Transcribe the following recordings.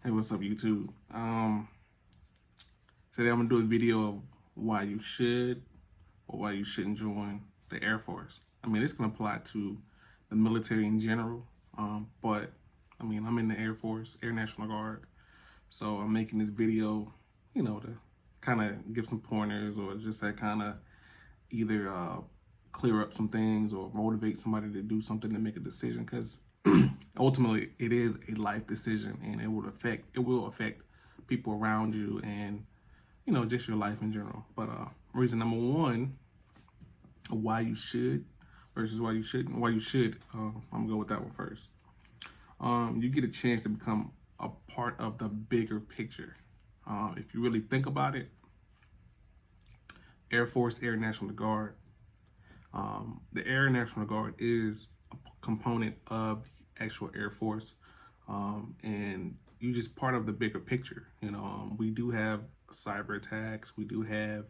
Hey, what's up, YouTube? Today I'm gonna do a video of why you should or why you shouldn't join the Air Force. I mean, this can apply to the military in general, but I mean, I'm in the Air Force, Air National Guard, so I'm making this video, to kind of give some pointers or just to kind of either clear up some things or motivate somebody to do something to make a decision because ultimately it is a life decision and it will affect people around you and just your life in general. But reason number one, why you should versus why you shouldn't. Why you should, I'm gonna go with that one first. You get a chance to become a part of the bigger picture. If you really think about it, Air Force, Air National Guard, the Air National Guard is a component of the actual Air Force, and you just part of the bigger picture. We do have cyber attacks. We do have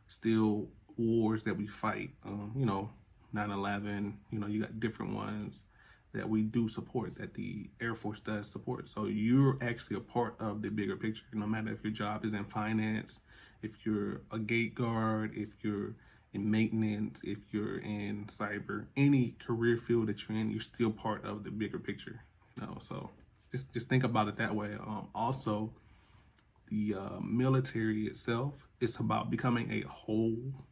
still wars that we fight. 9/11. You got different ones that we do support, that the Air Force does support. So you're actually a part of the bigger picture. No matter if your job is in finance, if you're a gate guard, if you're in maintenance, if you're in cyber, any career field that you're in, you're still part of the bigger picture. So just think about it that way. Also, the military itself is about becoming a whole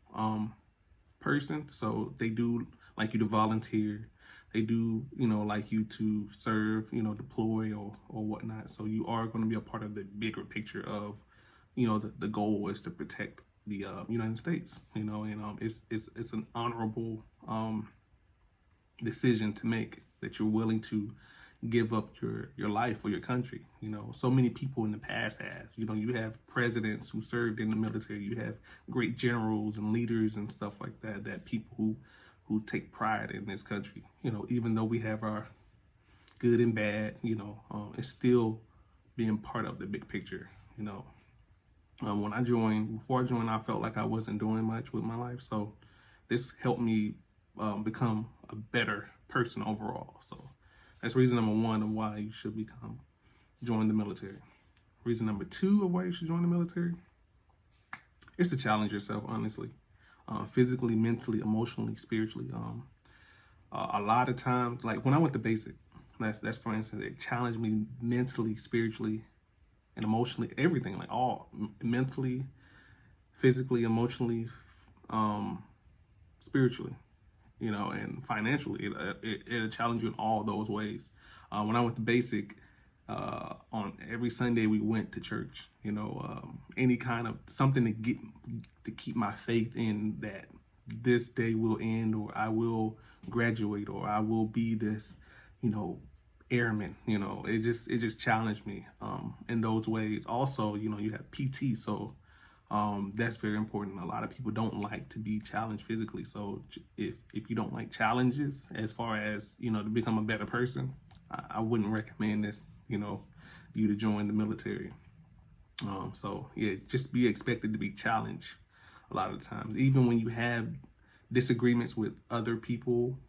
person. So they do like you to volunteer. They do, like you to serve, deploy or whatnot. So you are going to be a part of the bigger picture of, the goal is to protect the United States, and it's an honorable decision to make, that you're willing to give up your life for your country. So many people in the past have. You have presidents who served in the military. You have great generals and leaders and stuff like that. That people who take pride in this country. Even though we have our good and bad, it's still being part of the big picture. Before I joined, I felt like I wasn't doing much with my life. So this helped me become a better person overall. So that's reason number one of why you should join the military. Reason number two of why you should join the military is to challenge yourself, honestly, physically, mentally, emotionally, spiritually. A lot of times, like when I went to basic, that's for instance, it challenged me mentally, spiritually, and emotionally, everything, like all mentally, physically, emotionally, spiritually, and financially. It'll challenge you in all those ways. When I went to basic, on every Sunday we went to church. Any kind of something to keep my faith in that this day will end, or I will graduate, or I will be this, airman. It just challenged me in those ways. Also, you have PT, so that's very important. A lot of people don't like to be challenged physically. So if you don't like challenges, as far as to become a better person, I wouldn't recommend this. You to join the military. So yeah, just be expected to be challenged a lot of the times, even when you have disagreements with other people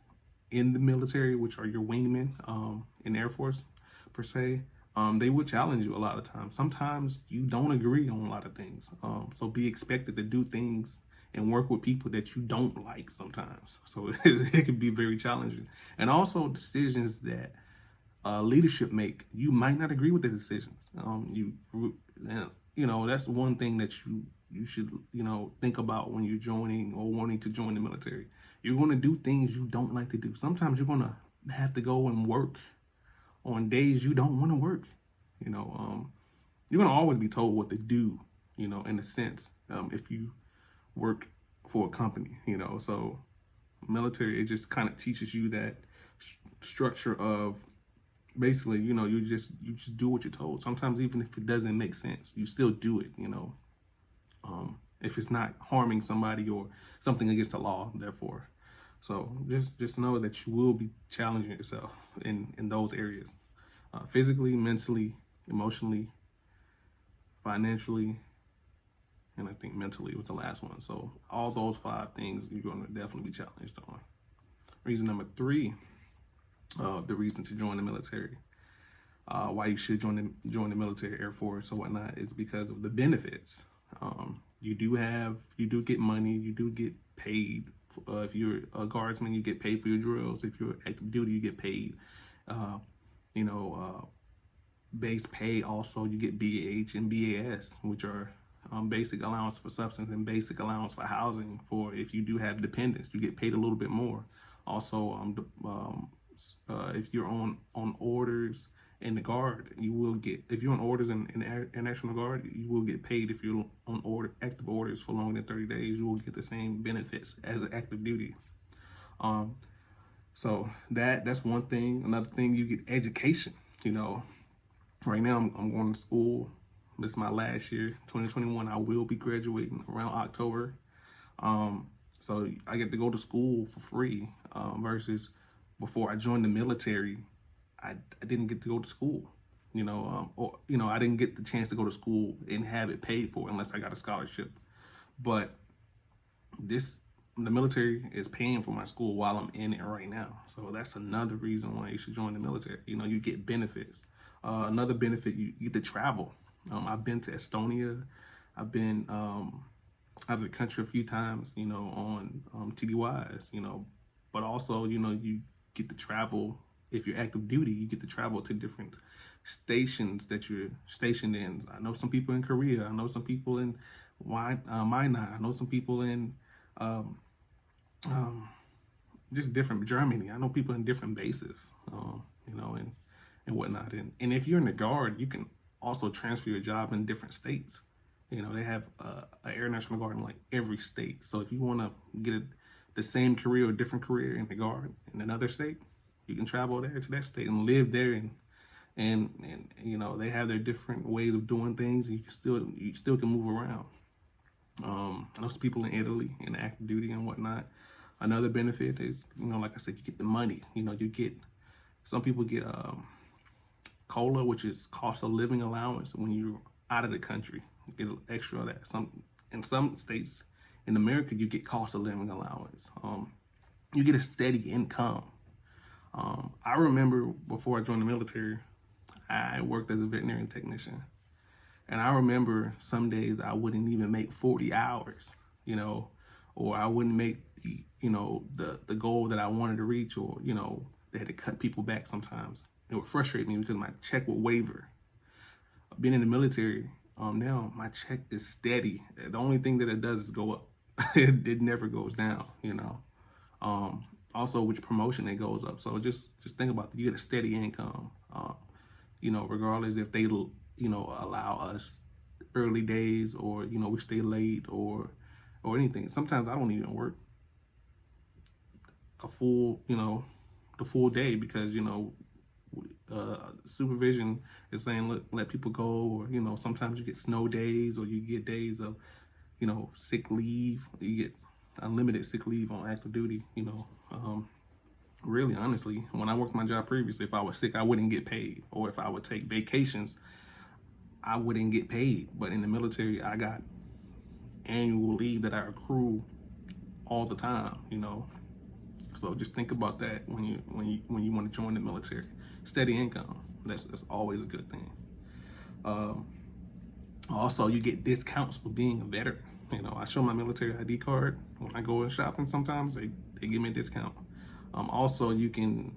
in the military, which are your wingmen in Air Force per se. They will challenge you a lot of times. Sometimes you don't agree on a lot of things. So be expected to do things and work with people that you don't like sometimes. So it can be very challenging. And also decisions that leadership make, you might not agree with the decisions. That's one thing that you should think about when you're joining or wanting to join the military. You're going to do things you don't like to do. Sometimes you're going to have to go and work on days you don't want to work. You're going to always be told what to do, in a sense, if you work for a company, so military, it just kind of teaches you that structure of basically, you just do what you're told. Sometimes even if it doesn't make sense, you still do it, if it's not harming somebody or something against the law, therefore. So just know that you will be challenging yourself in those areas, physically, mentally, emotionally, financially, and I think mentally was the last one. So all those 5 things you're going to definitely be challenged on. Reason number 3, the reason to join the military. why you should join the military, Air Force, or whatnot, is because of the benefits. You do get money, you do get paid. If you're a guardsman, you get paid for your drills. If you're active duty, you get paid. Uh, you know, base pay. Also, you get BAH and BAS, which are basic allowance for substance and basic allowance for housing. For if you do have dependents, you get paid a little bit more. Also, if you're on orders in the guard, you will get, if you're on orders in Air National Guard, you will get paid. If you're on active orders for longer than 30 days, you will get the same benefits as an active duty. So that's one thing. Another thing, you get education. You know, right now I'm going to school. This is my last year, 2021. I will be graduating around October. So I get to go to school for free, versus before I joined the military, I didn't get to go to school, I didn't get the chance to go to school and have it paid for unless I got a scholarship. But the military is paying for my school while I'm in it right now. So that's another reason why you should join the military. You get benefits. Another benefit, you get to travel. I've been to Estonia. I've been out of the country a few times, on TDYs, but also, you get to travel. If you're active duty, you get to travel to different stations that you're stationed in. I know some people in Korea. I know some people in Minot. I know some people in just different Germany. I know people in different bases, and whatnot. And if you're in the Guard, you can also transfer your job in different states. They have an Air National Guard in like every state. So if you want to get the same career or different career in the Guard in another state, you can travel there to that state and live there, and they have their different ways of doing things, and you still can move around. I know some people in Italy in active duty and whatnot. Another benefit is, like I said, you get the money. Some people get COLA, which is cost of living allowance when you're out of the country. You get an extra of that. In some states in America, you get cost of living allowance. You get a steady income. I remember before I joined the military, I worked as a veterinarian technician. And I remember some days I wouldn't even make 40 hours, or I wouldn't make the goal that I wanted to reach, or, they had to cut people back sometimes. It would frustrate me because my check would waver. Being in the military, now my check is steady. The only thing that it does is go up. It never goes down, Also, which promotion it goes up. So just think about it. You get a steady income, regardless if they, allow us early days, or, we stay late, or anything. Sometimes I don't even work a full, the full day because, supervision is saying, look, let people go, or, sometimes you get snow days, or you get days of, sick leave. You get unlimited sick leave on active duty, Really, honestly, when I worked my job previously, if I was sick, I wouldn't get paid. Or if I would take vacations, I wouldn't get paid. But in the military, I got annual leave that I accrue all the time, So just think about that when you want to join the military. Steady income. That's always a good thing. Also, you get discounts for being a veteran. I show my military ID card when I go shopping. Sometimes they give me a discount. Also, you can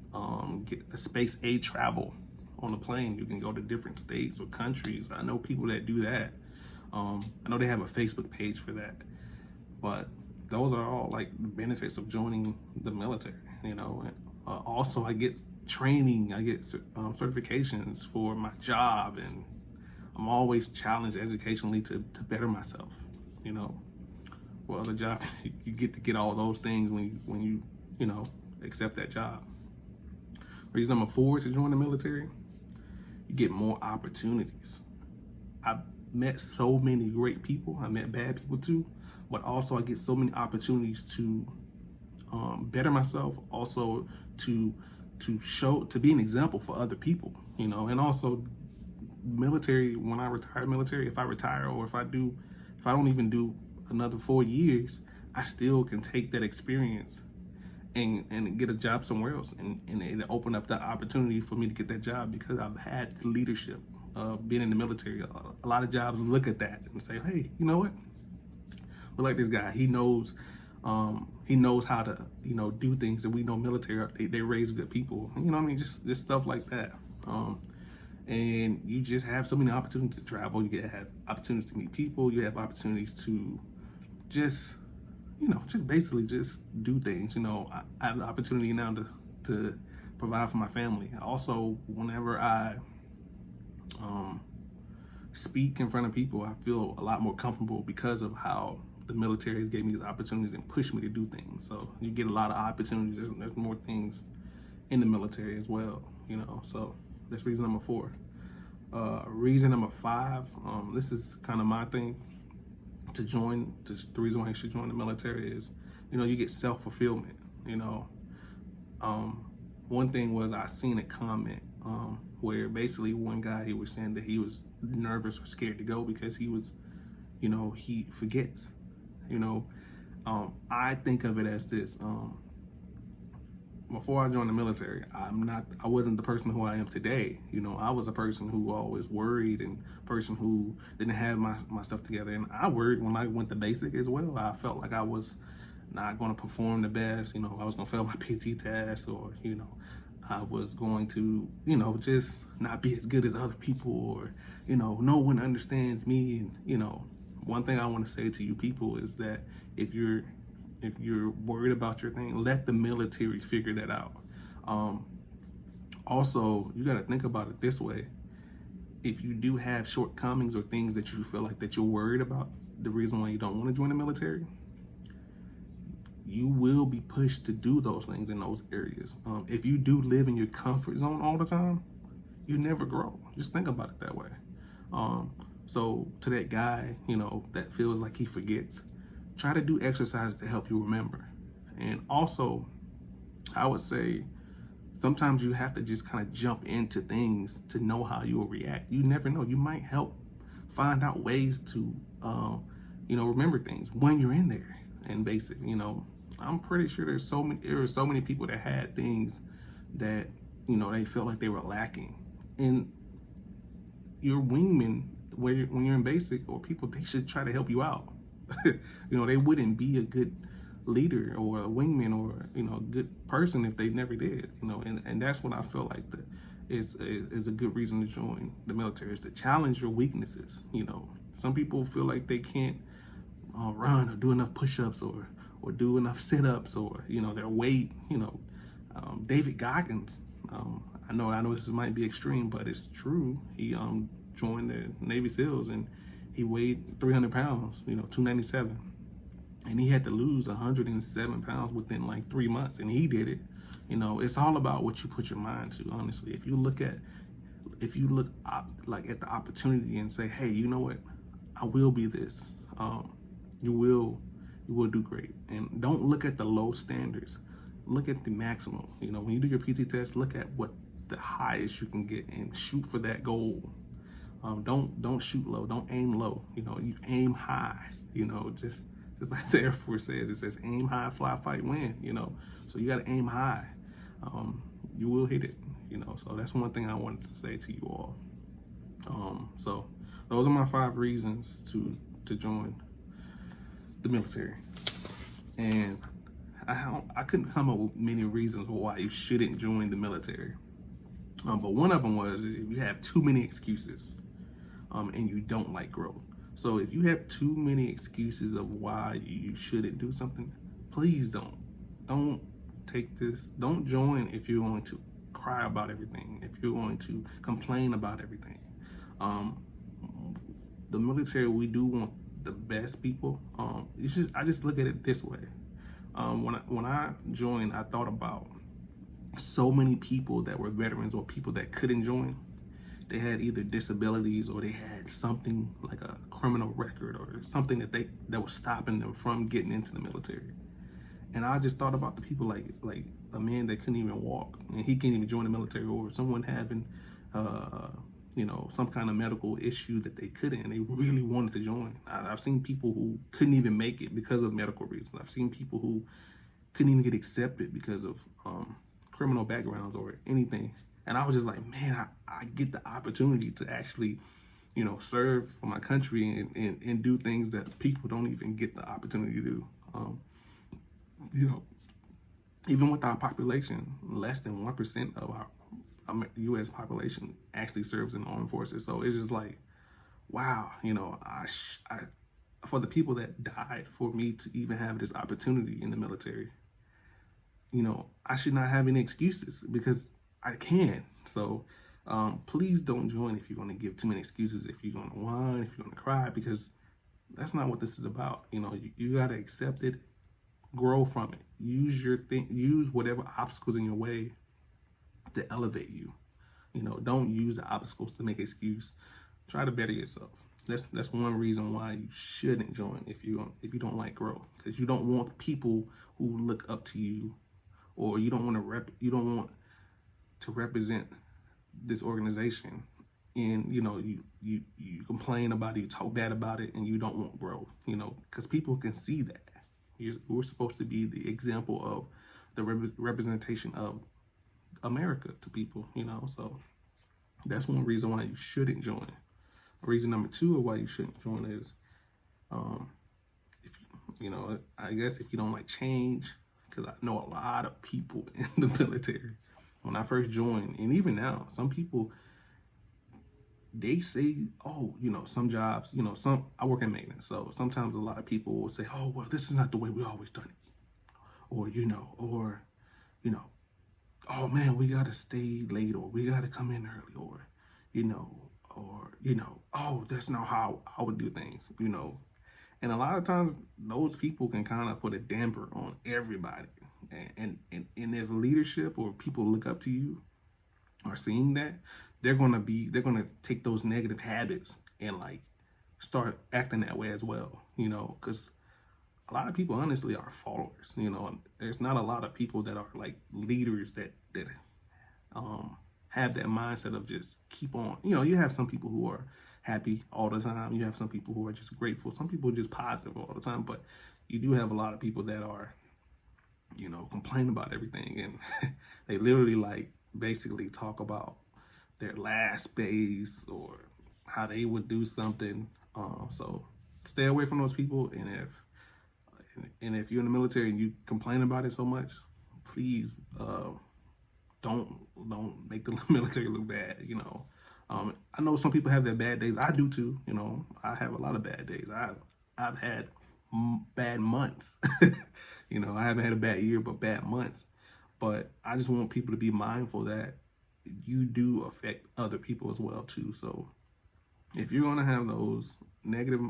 get a space aid travel on the plane. You can go to different states or countries. I know people that do that. I know they have a Facebook page for that. But those are all like the benefits of joining the military. And, also, I get training. I get certifications for my job, and I'm always challenged educationally to better myself. Well, the job, you get to get all those things when you accept that job. Reason number 4 to join the military, you get more opportunities. I've met so many great people. I met bad people too, but also I get so many opportunities to better myself, also to be an example for other people, and also military, when I retire military, if I retire, or if I don't even do another 4 years, I still can take that experience and get a job somewhere else, and it opened up the opportunity for me to get that job because I've had the leadership of being in the military. A lot of jobs look at that and say, hey, you know what, we like this guy. He knows how to, do things, and we know military, they raise good people. You know what I mean? Just stuff like that. And you just have so many opportunities to travel. You have opportunities to meet people. You have opportunities to just, just basically just do things. I have the opportunity now to provide for my family. Also, whenever I speak in front of people, I feel a lot more comfortable because of how the military has gave me these opportunities and pushed me to do things. So you get a lot of opportunities. There's more things in the military as well, So that's reason number 4. Reason number 5, this is kind of my thing to join. The reason why you should join the military is, you get self-fulfillment. One thing was I seen a comment where basically one guy, he was saying that he was nervous or scared to go because he was, he forgets. I think of it as this. Before I joined the military, I wasn't the person who I am today. I was a person who always worried and person who didn't have my stuff together. And I worried when I went to basic as well. I felt like I was not going to perform the best. I was going to fail my PT test, or, I was going to, just not be as good as other people, or, no one understands me. And, one thing I want to say to you people is that if you're worried about your thing, let the military figure that out. Also, you got to think about it this way. If you do have shortcomings or things that you feel like that you're worried about, the reason why you don't want to join the military, you will be pushed to do those things in those areas. If you do live in your comfort zone all the time, you never grow. Just think about it that way. So to that guy, that feels like he forgets, try to do exercises to help you remember. And also, I would say sometimes you have to just kind of jump into things to know how you will react. You never know. You might help find out ways to, remember things when you're in there. And basic, I'm pretty sure there were so many people that had things that, they felt like they were lacking. And your wingmen, when you're in basic, or people, they should try to help you out. They wouldn't be a good leader or a wingman or, a good person if they never did, and that's what I feel like is a good reason to join the military, is to challenge your weaknesses. Some people feel like they can't run or do enough push-ups or do enough sit-ups, or, their weight, David Goggins, I know this might be extreme, but it's true. He joined the Navy SEALs and he weighed 300 pounds, 297. And he had to lose 107 pounds within like 3 months, and he did it. It's all about what you put your mind to, honestly. If you look at the opportunity and say, hey, you know what, I will be this, you will do great. And don't look at the low standards. Look at the maximum. When you do your PT test, look at what the highest you can get and shoot for that goal. Don't shoot low. Don't aim low. You aim high. Just like the Air Force says, it says aim high, fly, fight, win. So you got to aim high. You will hit it. So that's one thing I wanted to say to you all. So those are my 5 reasons to join the military, and I couldn't come up with many reasons why you shouldn't join the military. But one of them was if you have too many excuses, and you don't like growth. So if you have too many excuses of why you shouldn't do something, please don't take this. Don't join if you're going to cry about everything, if you're going to complain about everything. The military, we do want the best people. I just look at it this way. When I joined, I thought about so many people that were veterans or people that couldn't join. They had either disabilities or they had something like a criminal record or something that was stopping them from getting into the military. And I just thought about the people like a man that couldn't even walk and he can't even join the military, or someone having some kind of medical issue that they couldn't and they really wanted to join. I've seen people who couldn't even make it because of medical reasons. I've seen people who couldn't even get accepted because of criminal backgrounds or anything. And I was just like, man, I get the opportunity to actually, serve for my country and do things that people don't even get the opportunity to do. You know, even with our population, less than 1% of our U.S. population actually serves in the armed forces. So it's just like, wow, I for the people that died for me to even have this opportunity in the military, I should not have any excuses because I can. So please don't join if you're going to give too many excuses, if you're going to whine, if you're going to cry, because that's not what this is about. You got to accept it, grow from it, use whatever obstacles in your way to elevate you. Don't use the obstacles to make an excuse. Try to better yourself. That's one reason why you shouldn't join if you don't like growth, because you don't want people who look up to you, or you don't want to represent this organization, and you complain about it, you talk bad about it, and you don't want growth. Because people can see that. We're supposed to be the example of the representation of America to people. So that's one reason why you shouldn't join. Reason number 2 of why you shouldn't join is, I guess if you don't like change, because I know a lot of people in the military. When I first joined, and even now, some people, they say, oh, some jobs, I work in maintenance. So sometimes a lot of people will say, oh, well, this is not the way we always done it. Or, oh man, we got to stay late, or we got to come in early, or, oh, that's not how I would do things, And a lot of times those people can kind of put a damper on everybody. And if leadership or people look up to you are seeing that, they're going to take those negative habits and like start acting that way as well, because a lot of people honestly are followers. There's not a lot of people that are like leaders that have that mindset of just keep on. You have some people who are happy all the time. You have some people who are just grateful. Some people are just positive all the time. But you do have a lot of people that are, complain about everything. And they literally like basically talk about their last days or how they would do something. So stay away from those people. And if you're in the military and you complain about it so much, please don't make the military look bad. I know some people have their bad days. I do too. I have a lot of bad days. I've had bad months. I haven't had a bad year, but bad months. But I just want people to be mindful that you do affect other people as well too. So if you're gonna have those negative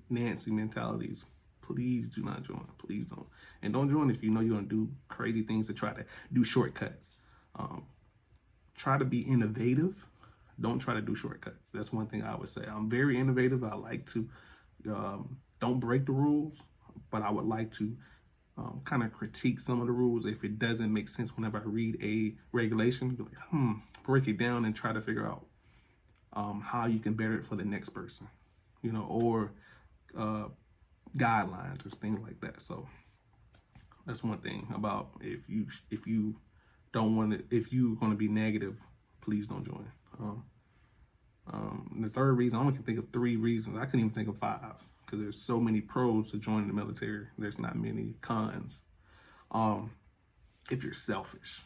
Nancy mentalities, please do not join. Please don't. And don't join if you're gonna do crazy things to try to do shortcuts. Try to be innovative. Don't try to do shortcuts. That's one thing I would say. I'm very innovative. I like to don't break the rules, but I would like to kind of critique some of the rules if it doesn't make sense whenever I read a regulation. Be like, break it down and try to figure out how you can better it for the next person, or guidelines or things like that. So that's one thing about if you don't want to, if you're going to be negative, please don't join. The third reason, I only can think of 3 reasons. I couldn't even think of 5 because there's so many pros to joining the military. There's not many cons. If you're selfish,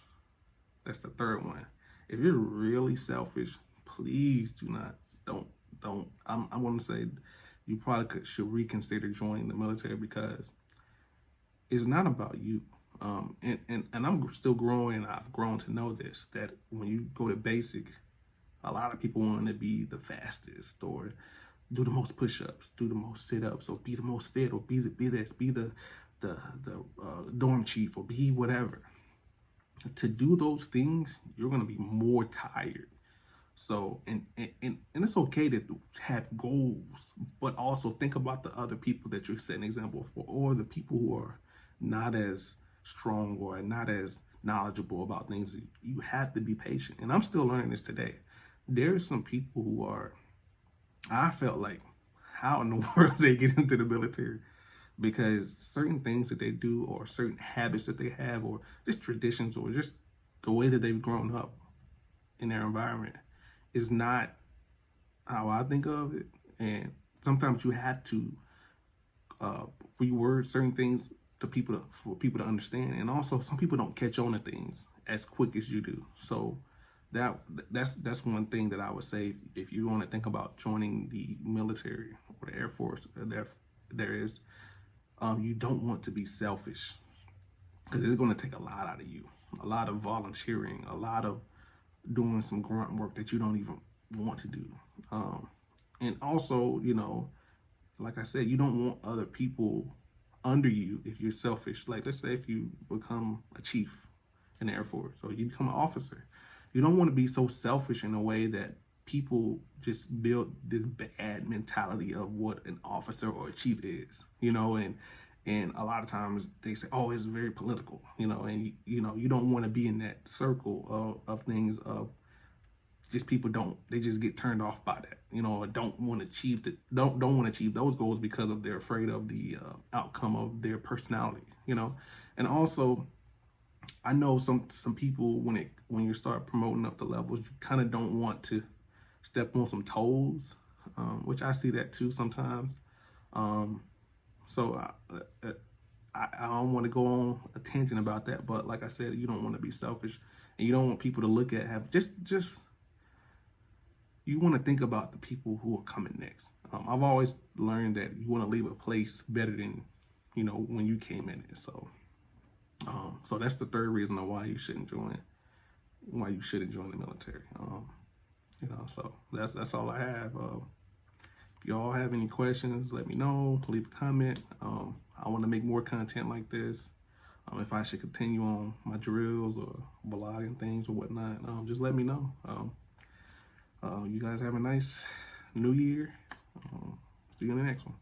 that's the third one. If you're really selfish, please don't. I want to say you probably should reconsider joining the military, because it's not about you. And I'm still growing. I've grown to know this, that when you go to basic, a lot of people want to be the fastest, or do the most push-ups, do the most sit-ups, or be the most fit, or be the dorm chief, or be whatever. To do those things, you're going to be more tired. So, and it's okay to have goals, but also think about the other people that you're setting an example for, or the people who are not as strong or not as knowledgeable about things. You have to be patient. And I'm still learning this today. There's some people who are, I felt like, how in the world they get into the military? because certain things that they do, or certain habits that they have, or just traditions, or just the way that they've grown up in their environment is not how I think of it. And sometimes you have to reword certain things to people for people to understand. And also, some people don't catch on to things as quick as you do. So that's one thing that I would say if you want to think about joining the military or the Air Force. There is you don't want to be selfish, because it's going to take a lot out of you, a lot of volunteering, a lot of doing some grunt work that you don't even want to do. And also, like I said, you don't want other people under you if you're selfish. Like, let's say if you become a chief in the Air Force, or you become an officer, you don't want to be so selfish in a way that people just build this bad mentality of what an officer or a chief is, and a lot of times they say, oh, it's very political, and you don't want to be in that circle of things of just people they just get turned off by that, or don't want to don't want to achieve those goals because they're afraid of the outcome of their personality, and also I know some people when you start promoting up the levels, you kind of don't want to step on some toes, which I see that too sometimes. So I don't want to go on a tangent about that, but like I said, you don't want to be selfish, and you don't want people to look at just you want to think about the people who are coming next. I've always learned that you want to leave a place better than when you came in it. So that's the third reason why you shouldn't join the military. So that's all I have. If y'all have any questions, let me know. Leave a comment. I want to make more content like this. If I should continue on my drills or blogging things or whatnot, just let me know. You guys have a nice new year. See you in the next one.